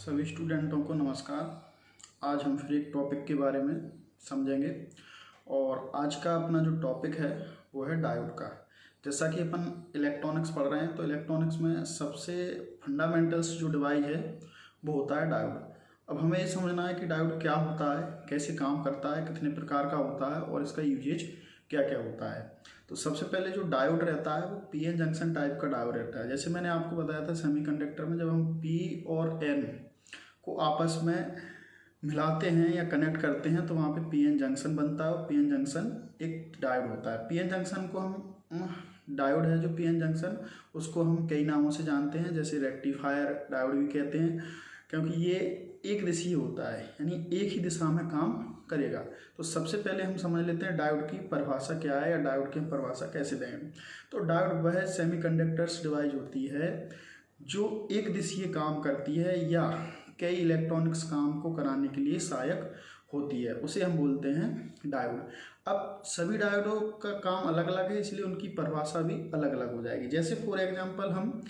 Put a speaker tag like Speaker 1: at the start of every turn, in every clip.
Speaker 1: सभी स्टूडेंटों को नमस्कार। आज हम फिर एक टॉपिक के बारे में समझेंगे और आज का अपना जो टॉपिक है वो है डायोड का। जैसा कि अपन इलेक्ट्रॉनिक्स पढ़ रहे हैं तो इलेक्ट्रॉनिक्स में सबसे फंडामेंटल्स जो डिवाइस है वो होता है डायोड। अब हमें ये समझना है कि डायोड क्या होता है, कैसे काम करता है, कितने प्रकार का होता है और इसका यूजेज क्या क्या होता है। तो सबसे पहले जो डायोड रहता है वो पीएन जंक्शन टाइप का डायोड रहता है। जैसे मैंने आपको बताया था सेमीकंडक्टर में जब हम पी और एन को आपस में मिलाते हैं या कनेक्ट करते हैं तो वहाँ पे पीएन जंक्शन बनता है और पीएन जंक्शन एक डायोड होता है। पीएन जंक्शन को हम डायोड है जो पीएन जंक्शन उसको हम कई नामों से जानते हैं, जैसे रेक्टिफायर डायोड भी कहते हैं, क्योंकि ये एक दिशीय होता है यानी एक ही दिशा में काम करेगा। तो सबसे पहले हम समझ लेते हैं डायोड की परिभाषा क्या है या डायोड की परिभाषा कैसे दें। तो डायोड वह सेमीकंडक्टर्स डिवाइस होती है जो एक दिशीय काम करती है या कई इलेक्ट्रॉनिक्स काम को कराने के लिए सहायक होती है, उसे हम बोलते हैं डायोड। अब सभी डायोडों का काम अलग अलग है इसलिए उनकी परिभाषा भी अलग अलग हो जाएगी। जैसे फॉर एग्जांपल हम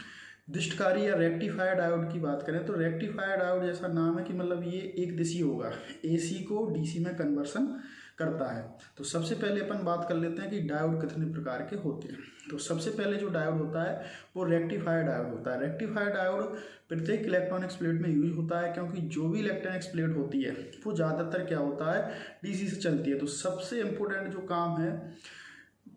Speaker 1: डिस्टकारी या रेक्टिफायर डायोड की बात करें तो रेक्टिफायर डायोड जैसा नाम है कि मतलब ये एक दिशीय होगा, एसी को डीसी में कन्वर्सन करता है। तो सबसे पहले अपन बात कर लेते हैं कि डायोड कितने प्रकार के होते हैं। तो सबसे पहले जो डायोड होता है वो रेक्टिफायर डायोड होता है। रेक्टिफायर डायोड प्रत्येक इलेक्ट्रॉनिक्स प्लेट में यूज होता है, क्योंकि जो भी इलेक्ट्रॉनिक्स प्लेट होती है वो ज़्यादातर क्या होता है डीसी से चलती है। तो सबसे इम्पोर्टेंट जो काम है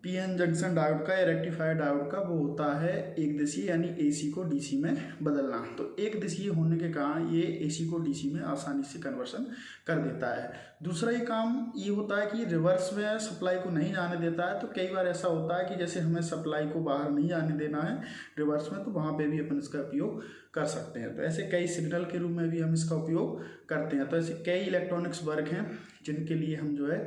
Speaker 1: पीएन जंक्शन डायोड का या रेक्टिफायर डायोड का वो होता है एक दिशीय यानी एसी को डीसी में बदलना। तो एक दिशीय होने के कारण ये एसी को डीसी में आसानी से कन्वर्सन कर देता है। दूसरा ही काम ये होता है कि रिवर्स में सप्लाई को नहीं जाने देता है। तो कई बार ऐसा होता है कि जैसे हमें सप्लाई को बाहर नहीं जाने देना है रिवर्स में, तो वहाँ पर भी अपन इसका उपयोग कर सकते हैं। तो ऐसे कई सिग्नल के रूप में भी हम इसका उपयोग करते हैं। तो ऐसे कई इलेक्ट्रॉनिक्स वर्क हैं जिनके लिए हम जो है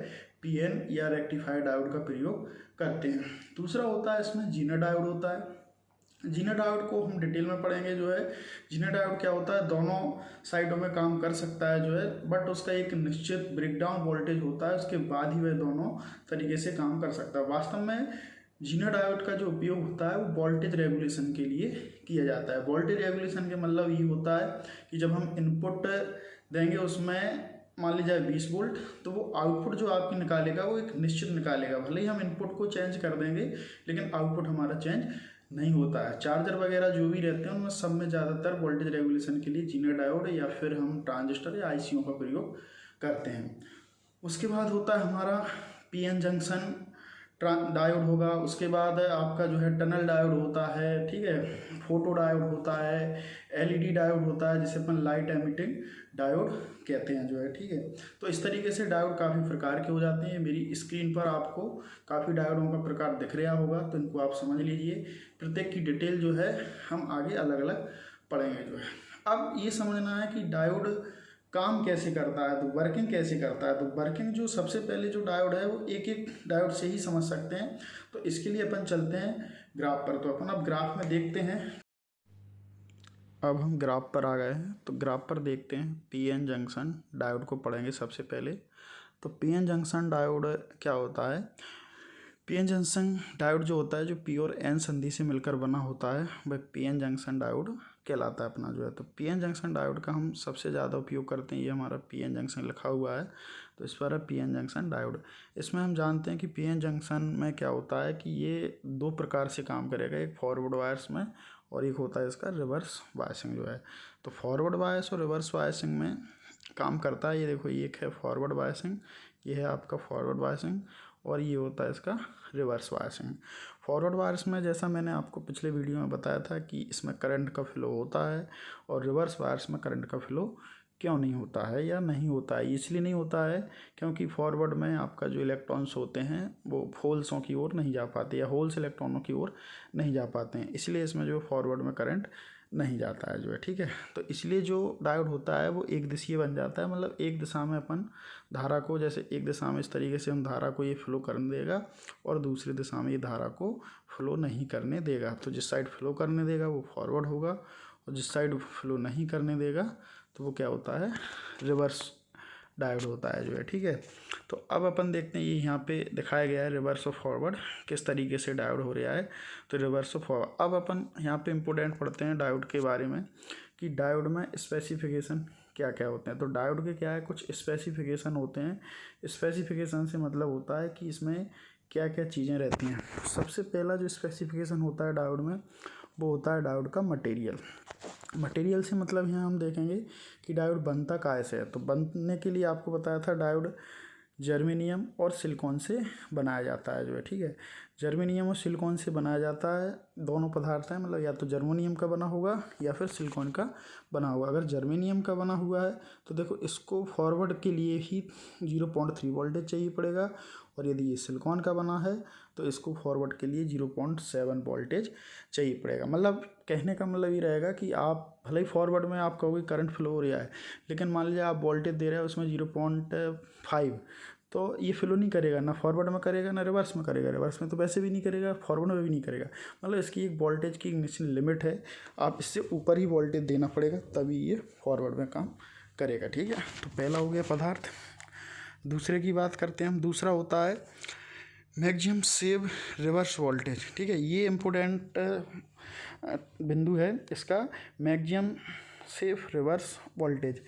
Speaker 1: पीएन या रेक्टिफायर डायोड का प्रयोग करते हैं। दूसरा होता है इसमें जीनर डायोड होता है। जीनर डायोड को हम डिटेल में पढ़ेंगे। जो है जीनर डायोड क्या होता है, दोनों साइडों में काम कर सकता है जो है, बट उसका एक निश्चित ब्रेकडाउन वोल्टेज होता है, उसके बाद ही वह दोनों तरीके से काम कर सकता है। वास्तव में जीनर डायोड का जो उपयोग होता है वो वोल्टेज रेगुलेशन के लिए किया जाता है। वोल्टेज रेगुलेशन के मतलब ये होता है कि जब हम इनपुट देंगे उसमें मान लीजिए 20 वोल्ट, तो वो आउटपुट जो आपकी निकालेगा वो एक निश्चित निकालेगा। भले ही हम इनपुट को चेंज कर देंगे लेकिन आउटपुट हमारा चेंज नहीं होता है। चार्जर वगैरह जो भी रहते हैं उनमें सब में ज़्यादातर वोल्टेज रेगुलेशन के लिए जीनर डायोड या फिर हम ट्रांजिस्टर या आईसीओ का प्रयोग करते हैं। उसके बाद होता है हमारा पीएन जंक्शन डायोड होगा। उसके बाद आपका जो है टनल डायोड होता है, ठीक है, फोटो डायोड होता है, एलईडी डायोड होता है जिसे अपन लाइट एमिटिंग डायोड कहते हैं जो है, ठीक है। तो इस तरीके से डायोड काफ़ी प्रकार के हो जाते हैं। मेरी स्क्रीन पर आपको काफ़ी डायोडों का प्रकार दिख रहा होगा, तो इनको आप समझ लीजिए। प्रत्येक की डिटेल जो है हम आगे अलग अलग पढ़ेंगे जो है। अब ये समझना है कि डायोड काम कैसे करता है, तो वर्किंग कैसे करता है। तो वर्किंग जो सबसे पहले जो डायोड है वो एक एक डायोड से ही समझ सकते हैं। तो इसके लिए अपन चलते हैं ग्राफ पर। तो अपन अब ग्राफ में देखते हैं। अब हम ग्राफ पर आ गए हैं, तो ग्राफ पर देखते हैं पीएन जंक्शन डायोड को पढ़ेंगे सबसे पहले। तो पीएन जंक्शन डायोड क्या होता है। पीएन जंक्शन डायोड जो होता है जो पी और एन संधि से मिलकर बना होता है वह पीएन जंक्शन डायोड कहलाता है अपना जो है। तो पीएन जंक्शन डायोड का हम सबसे ज़्यादा उपयोग करते हैं। ये हमारा पीएन जंक्शन लिखा हुआ है तो इस पर है पीएन जंक्शन डायोड। इसमें हम जानते हैं कि पीएन जंक्शन में क्या होता है कि ये दो प्रकार से काम करेगा, एक फॉरवर्ड वायर्स में और एक होता है इसका रिवर्स वायसिंग जो है। तो फॉरवर्ड वायस और रिवर्स वायसिंग में काम करता है। ये देखो ये एक है फॉरवर्ड वायसिंग, ये है आपका फॉरवर्ड वायसिंग और ये होता है इसका रिवर्स वायसिंग। फॉरवर्ड वायर्स में जैसा मैंने आपको पिछले वीडियो में बताया था कि इसमें करंट का फ्लो होता है और रिवर्स वायर्स में करंट का फ्लो क्यों नहीं होता है या नहीं होता है। इसलिए नहीं होता है क्योंकि फॉरवर्ड में आपका जो इलेक्ट्रॉन्स होते हैं वो होल्सों की ओर नहीं जा पाते या होल्स इलेक्ट्रॉनों की ओर नहीं जा पाते हैं, इसलिए इसमें जो फॉरवर्ड में करंट नहीं जाता है जो है, ठीक है। तो इसलिए जो डायोड होता है वो एक दिशीय बन जाता है, मतलब एक दिशा में अपन धारा को, जैसे एक दिशा में इस तरीके से हम धारा को ये फ्लो करने देगा और दूसरी दिशा में ये धारा को फ्लो नहीं करने देगा। तो जिस साइड फ्लो करने देगा वो फॉरवर्ड होगा और जिस साइड फ्लो नहीं करने देगा तो वो क्या होता है रिवर्स डायोड होता है जो है, ठीक है। तो अब अपन देखते हैं ये यहाँ पे दिखाया गया है रिवर्स और फॉरवर्ड किस तरीके से डायोड हो रहा है। तो रिवर्स और फॉरवर्ड अब अपन यहाँ पे इम्पोर्टेंट पढ़ते हैं डायोड के बारे में कि डायोड में स्पेसिफिकेशन क्या क्या होते हैं। तो डायोड के क्या है, कुछ स्पेसिफिकेशन होते हैं। स्पेसिफिकेशन से मतलब होता है कि इसमें क्या क्या चीज़ें रहती हैं। सबसे पहला जो स्पेसिफिकेशन होता है डायोड में, वो होता है डायोड का मटेरियल। मटेरियल से मतलब यहाँ हम देखेंगे कि डायोड बनता कैसे है। तो बनने के लिए आपको बताया था डायोड जर्मेनियम और सिलिकॉन से बनाया जाता है जो है, ठीक है। जर्मेनियम और सिलिकॉन से बनाया जाता है, दोनों पदार्थ हैं, मतलब या तो जर्मेनियम का बना होगा या फिर सिलिकॉन का बना हुआ। अगर जर्मेनियम का बना हुआ है तो देखो इसको फॉरवर्ड के लिए ही 0.3 वोल्टेज चाहिए पड़ेगा, और यदि ये सिलिकॉन का बना है तो इसको फॉरवर्ड के लिए 0.7 वोल्टेज चाहिए पड़ेगा। मतलब कहने का मतलब ये रहेगा कि आप भले ही फॉरवर्ड में आप कहोगे करंट फ्लो हो रहा है, लेकिन मान लीजिए आप वोल्टेज दे रहे हो उसमें 0.5, तो ये फ्लो नहीं करेगा, ना फॉरवर्ड में करेगा ना रिवर्स में करेगा। रिवर्स में तो वैसे भी नहीं करेगा, फॉरवर्ड में भी नहीं करेगा। मतलब इसकी एक वोल्टेज की निश्चित लिमिट है, आप इससे ऊपर ही वोल्टेज देना पड़ेगा तभी ये फॉरवर्ड में काम करेगा, ठीक है। तो पहला हो गया पदार्थ। दूसरे की बात करते हैं हम। दूसरा होता है मैक्सिमम सेव रिवर्स वोल्टेज, ठीक है। ये इम्पोर्टेंट बिंदु है इसका, मैक्सिमम सेव रिवर्स वोल्टेज।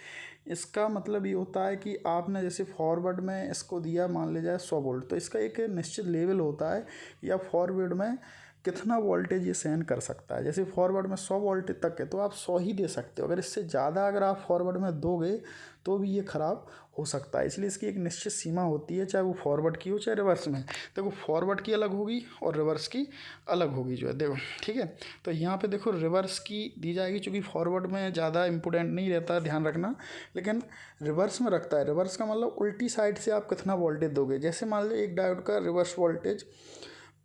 Speaker 1: इसका मतलब ये होता है कि आपने जैसे फॉरवर्ड में इसको दिया, मान लीजिए 100 वोल्ट, तो इसका एक निश्चित लेवल होता है या फॉरवर्ड में कितना वोल्टेज ये सहन कर सकता है। जैसे फॉरवर्ड में 100 वोल्ट तक है तो आप 100 ही दे सकते हो। अगर इससे ज़्यादा अगर आप फॉरवर्ड में दोगे तो भी ये ख़राब हो सकता है। इसलिए इसकी एक निश्चित सीमा होती है, चाहे वो फॉरवर्ड की हो चाहे रिवर्स में। देखो फॉरवर्ड की अलग होगी और रिवर्स की अलग होगी जो है, देखो, ठीक है। तो यहाँ पे देखो रिवर्स की दी जाएगी, चूँकि फॉरवर्ड में ज़्यादा इंपॉर्टेंट नहीं रहता है, ध्यान रखना, लेकिन रिवर्स में रखता है। रिवर्स का मतलब उल्टी साइड से आप कितना वोल्टेज दोगे। जैसे मान लो एक डायोड का रिवर्स वोल्टेज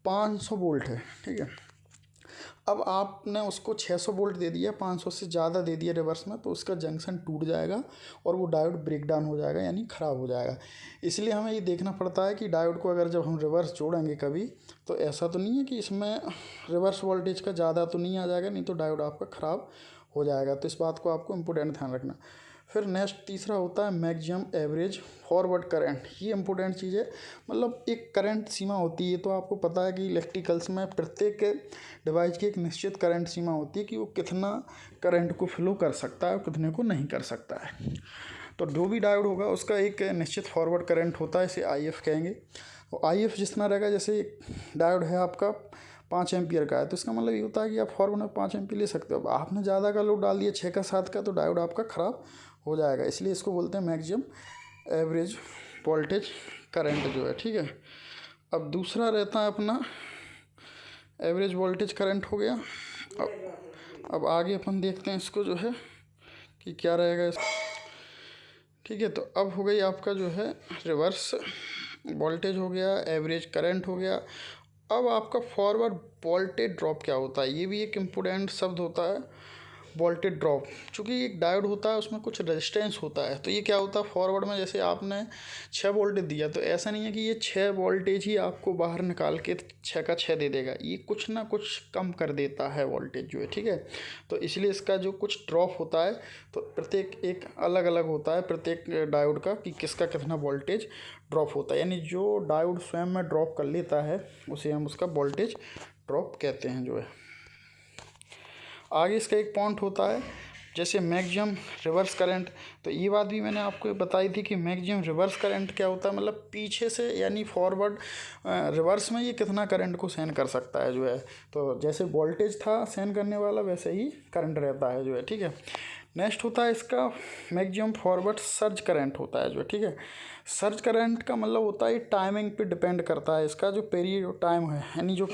Speaker 1: 500 वोल्ट है, ठीक है। अब आपने उसको 600 वोल्ट दे दिया, 500 से ज़्यादा दे दिया रिवर्स में, तो उसका जंक्शन टूट जाएगा और वो डायोड ब्रेक डाउन हो जाएगा, यानी ख़राब हो जाएगा। इसलिए हमें ये देखना पड़ता है कि डायोड को अगर जब हम रिवर्स जोड़ेंगे कभी, तो ऐसा तो नहीं है कि इसमें रिवर्स वोल्टेज का ज़्यादा तो नहीं आ जाएगा, नहीं तो डायोड आपका ख़राब हो जाएगा। तो इस बात को आपको इम्पोर्टेंट ध्यान रखना। फिर नेक्स्ट तीसरा होता है मैक्सिमम एवरेज फॉरवर्ड करंट। ये इंपॉर्टेंट चीज़ है, मतलब एक करंट सीमा होती है। तो आपको पता है कि इलेक्ट्रिकल्स में प्रत्येक डिवाइस की एक निश्चित करंट सीमा होती है कि वो कितना करंट को फ्लो कर सकता है और कितने को नहीं कर सकता है। तो जो भी डायोड होगा उसका एक निश्चित फॉरवर्ड करंट होता है, इसे IF कहेंगे। और IF जितना रहेगा, जैसे डायोड है आपका 5 एम्पियर का है, तो इसका मतलब ये होता है कि आप फॉरवर्ड में 5 एम्पियर ले सकते हो। अब आपने ज़्यादा का लोड डाल दिया, 6 का 7 का, तो डायोड आपका ख़राब हो जाएगा। इसलिए इसको बोलते हैं मैक्सिमम एवरेज वोल्टेज करंट जो है, ठीक है। अब दूसरा रहता है अपना एवरेज वोल्टेज करंट हो गया। अब आगे अपन देखते हैं इसको जो है कि क्या रहेगा ठीक है। तो अब हो गई आपका जो है रिवर्स वोल्टेज हो गया, एवरेज करंट हो गया। अब आपका फॉरवर्ड वोल्टेज ड्रॉप क्या होता है, ये भी एक इम्पोर्टेंट शब्द होता है, वोल्टेज ड्रॉप। चूँकि एक डायोड होता है उसमें कुछ रेजिस्टेंस होता है, तो ये क्या होता है फॉरवर्ड में, जैसे आपने 6 वोल्टेज दिया, तो ऐसा नहीं है कि ये 6 वोल्टेज ही आपको बाहर निकाल के 6 का 6 दे देगा, ये कुछ ना कुछ कम कर देता है वोल्टेज जो है, ठीक है। तो इसलिए इसका जो कुछ ड्रॉप होता है, तो प्रत्येक एक अलग अलग होता है प्रत्येक डायोड का कि किसका कितना वोल्टेज ड्रॉप होता है। यानी जो डायोड स्वयं में ड्रॉप कर लेता है उसे हम उसका वोल्टेज ड्रॉप कहते हैं जो है। आगे इसका एक पॉइंट होता है जैसे मैक्सिमम रिवर्स करंट। तो ये बात भी मैंने आपको बताई थी कि मैक्सिमम रिवर्स करंट क्या होता है, मतलब पीछे से यानी फॉरवर्ड रिवर्स में ये कितना करंट को सहन कर सकता है जो है। तो जैसे वोल्टेज था सहन करने वाला, वैसे ही करंट रहता है जो है, ठीक है। नेक्स्ट होता है इसका मैक्सिमम फॉरवर्ड सर्ज करंट होता है जो, ठीक है। सर्ज करंट का मतलब होता है टाइमिंग पे डिपेंड करता है, इसका जो पीरियड टाइम है, यानी जो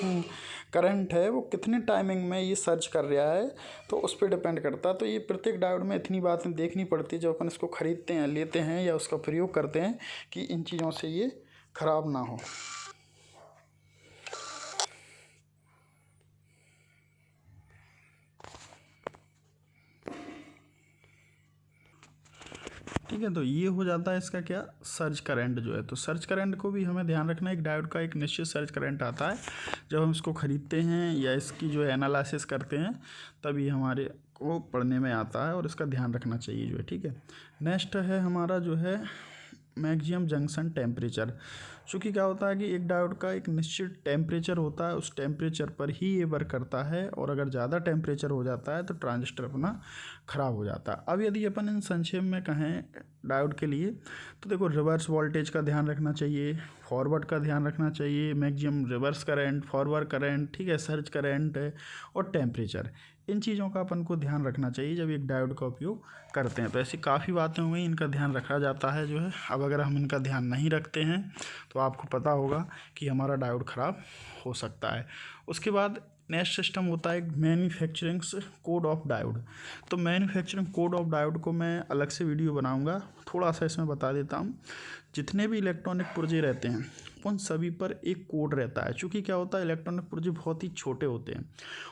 Speaker 1: करंट है वो कितने टाइमिंग में ये सर्च कर रहा है, तो उस पर डिपेंड करता है। तो ये प्रत्येक डायोड में इतनी बातें देखनी पड़ती है जब अपन इसको ख़रीदते हैं, लेते हैं या उसका प्रयोग करते हैं, कि इन चीज़ों से ये ख़राब ना हो। ठीक है। तो ये हो जाता है इसका क्या, सर्ज करंट जो है। तो सर्ज करंट को भी हमें ध्यान रखना है, एक डायोड का एक निश्चित सर्ज करंट आता है जब हम इसको ख़रीदते हैं या इसकी जो है एनालिसिस करते हैं, तभी हमारे को पढ़ने में आता है और इसका ध्यान रखना चाहिए जो है, ठीक है। नेक्स्ट है हमारा जो है मैक्सिमम जंक्शन टेम्परेचर। चूँकि क्या होता है कि एक डायोड का एक निश्चित टेम्परेचर होता है, उस टेम्परेचर पर ही ये वर्क करता है, और अगर ज़्यादा टेम्परेचर हो जाता है तो ट्रांजिस्टर अपना ख़राब हो जाता है। अब यदि अपन इन संक्षेप में कहें डायोड के लिए, तो देखो रिवर्स वोल्टेज का ध्यान रखना चाहिए, फॉरवर्ड का ध्यान रखना चाहिए, maximum reverse current, forward current, ठीक है, सर्ज करंट और टेम्परेचर, इन चीज़ों का अपन को ध्यान रखना चाहिए जब एक डायोड का उपयोग करते हैं। तो ऐसी काफ़ी बातें हो गई, इनका ध्यान रखा जाता है जो है। अब अगर हम इनका ध्यान नहीं रखते हैं तो आपको पता होगा कि हमारा डायोड ख़राब हो सकता है। उसके बाद नेक्स्ट सिस्टम होता है मैन्युफैक्चरिंग कोड ऑफ डायोड। तो मैन्युफैक्चरिंग कोड ऑफ डायोड को मैं अलग से वीडियो बनाऊंगा, थोड़ा सा इसमें बता देता हूँ। जितने भी इलेक्ट्रॉनिक पुर्जे रहते हैं उन सभी पर एक कोड रहता है। चूँकि क्या होता है, इलेक्ट्रॉनिक पुर्जे बहुत ही छोटे होते हैं,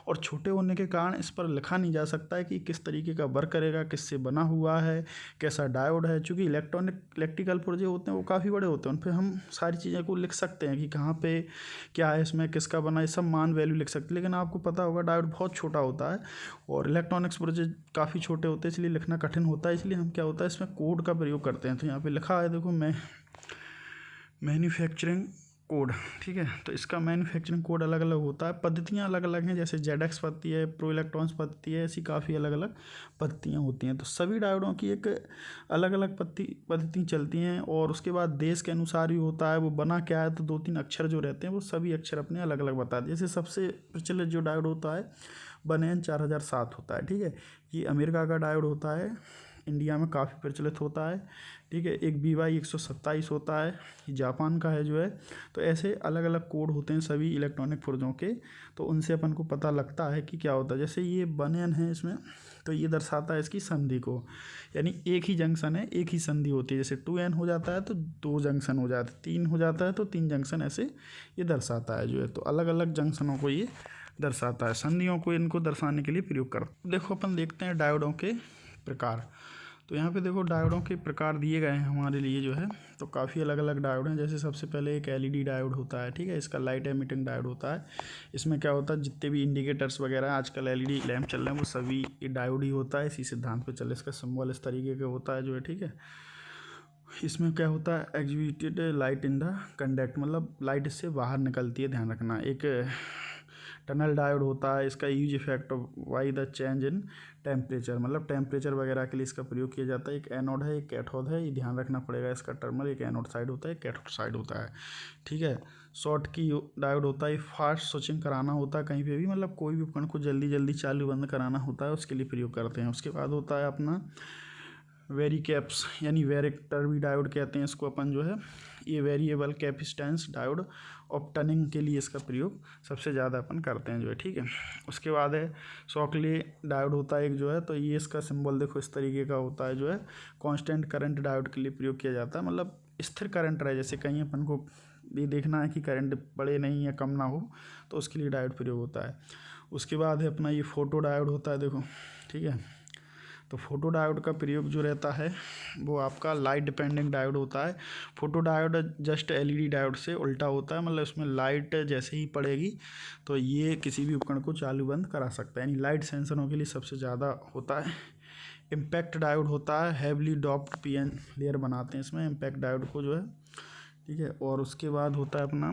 Speaker 1: और छोटे होने के कारण इस पर लिखा नहीं जा सकता है कि किस तरीके का वर्क करेगा, किससे बना हुआ है, कैसा डायोड है। चूँकि इलेक्ट्रिकल पुर्जे होते हैं वो काफ़ी बड़े होते हैं, उन पर हम सारी चीज़ें को लिख सकते हैं कि कहाँ पे क्या है, इसमें किसका बना, ये सब मान वैल्यू लिख सकते हैं। लेकिन आपको पता होगा डायोड बहुत छोटा होता है और इलेक्ट्रॉनिक्स पुर्जे काफ़ी छोटे होते हैं, इसलिए लिखना कठिन होता है। इसलिए हम क्या होता है, इसमें कोड का प्रयोग करते हैं। तो यहाँ पर लिखा है, देखो, मैन्युफैक्चरिंग कोड, ठीक है। तो इसका मैन्युफैक्चरिंग कोड अलग अलग होता है, पद्धतियाँ अलग अलग हैं, जैसे ZX पद्धति है, प्रो इलेक्ट्रॉन्स पद्धति है, ऐसी काफ़ी अलग अलग पद्धतियाँ होती हैं। तो सभी डायोडों की एक अलग अलग पद्धति चलती हैं, और उसके बाद देश के अनुसार भी होता है वो बना क्या है। तो 2-3 अक्षर जो रहते हैं वो सभी अक्षर अपने अलग अलग बता दिए। जैसे सबसे प्रचलित जो डायोड होता है बनेन 4007 होता है, ठीक है। ये अमेरिका का डायोड होता है, इंडिया में काफ़ी प्रचलित होता है, ठीक है। एक BY 127 होता है, ये जापान का है जो है। तो ऐसे अलग अलग कोड होते हैं सभी इलेक्ट्रॉनिक पुर्जों के, तो उनसे अपन को पता लगता है कि क्या होता है। जैसे ये बनेन है इसमें, तो ये दर्शाता है इसकी संधि को, यानी एक ही जंक्शन है, एक ही संधि होती है। जैसे 2N हो जाता है तो 2 जंक्शन हो जाते हैं, 3 हो जाता है तो 3 जंक्शन, ऐसे ये दर्शाता है जो है। तो अलग अलग जंक्शनों को ये दर्शाता है, संधियों को इनको दर्शाने के लिए प्रयोग करते। देखो अपन देखते हैं डायोडों के प्रकार। तो यहाँ पे देखो डायोडों के प्रकार दिए गए हैं हमारे लिए जो है। तो काफ़ी अलग अलग डायोड हैं। जैसे सबसे पहले एक LED डायोड होता है, ठीक है। इसका लाइट एमिटिंग डायोड होता है। इसमें क्या होता है, जितने भी इंडिकेटर्स वगैरह आजकल LED लैंप चल रहे हैं वो सभी डायोड ही होता है। इसी सिद्धांत पे चले, इसका सिंबल इस तरीके का होता है जो है, ठीक है। इसमें क्या होता है, executed light in the conduct, मतलब लाइट इससे बाहर निकलती है, ध्यान रखना। एक टनल डायोड होता है, इसका use effect why the change in temperature, मतलब टेम्परेचर वगैरह के लिए इसका प्रयोग किया जाता है। एक एनोड है, एक कैथोड है, ये ध्यान रखना पड़ेगा। इसका टर्मिनल एक एनोड साइड होता है, एक कैथोड साइड होता है, ठीक है। शॉर्ट की डायोड होता है, फास्ट स्विचिंग कराना होता है कहीं पे भी, मतलब कोई भी उपकरण को जल्दी जल्दी चालू बंद कराना होता है, उसके लिए प्रयोग करते हैं। उसके बाद होता है अपना वेरिकैप्स, यानी वेरिएक्टर भी डायोड कहते हैं इसको अपन जो है। ये variable capacitance diode off tanning के लिए इसका प्रयोग सबसे ज़्यादा अपन करते हैं जो है, ठीक है। उसके बाद है शॉकले डायोड होता है एक जो है। तो ये इसका सिंबल देखो इस तरीके का होता है जो है। कांस्टेंट करंट डायोड के लिए प्रयोग किया जाता है, मतलब स्थिर करंट रहे, जैसे कहीं अपन को ये देखना है कि करंट बढ़े नहीं या कम ना हो, तो उसके लिए डायोड प्रयोग होता है। उसके बाद है अपना ये फोटो डायोड होता है, देखो, ठीक है। तो फोटो डायोड का प्रयोग जो रहता है वो आपका लाइट डिपेंडेंट डायोड होता है। Photo diode just LED diode से उल्टा होता है, मतलब इसमें लाइट जैसे ही पड़ेगी तो ये किसी भी उपकरण को चालू बंद करा सकता है, यानी लाइट सेंसरों के लिए सबसे ज़्यादा होता है। इम्पैक्ट डायोड होता है, हैवली डॉप्ड PN लेयर बनाते हैं इसमें इम्पैक्ट डायोड को जो है, ठीक है। और उसके बाद होता है अपना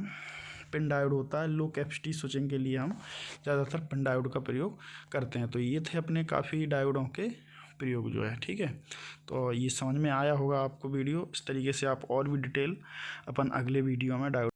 Speaker 1: पिन डायोड होता है, लो कैपेसिटी स्विचिंग के लिए हम ज़्यादातर पिन डायोड का प्रयोग करते हैं। तो ये थे अपने काफ़ी डायोडों के प्रयोग जो है, ठीक है। तो ये समझ में आया होगा आपको वीडियो। इस तरीके से आप और भी डिटेल अपन अगले वीडियो में डायोड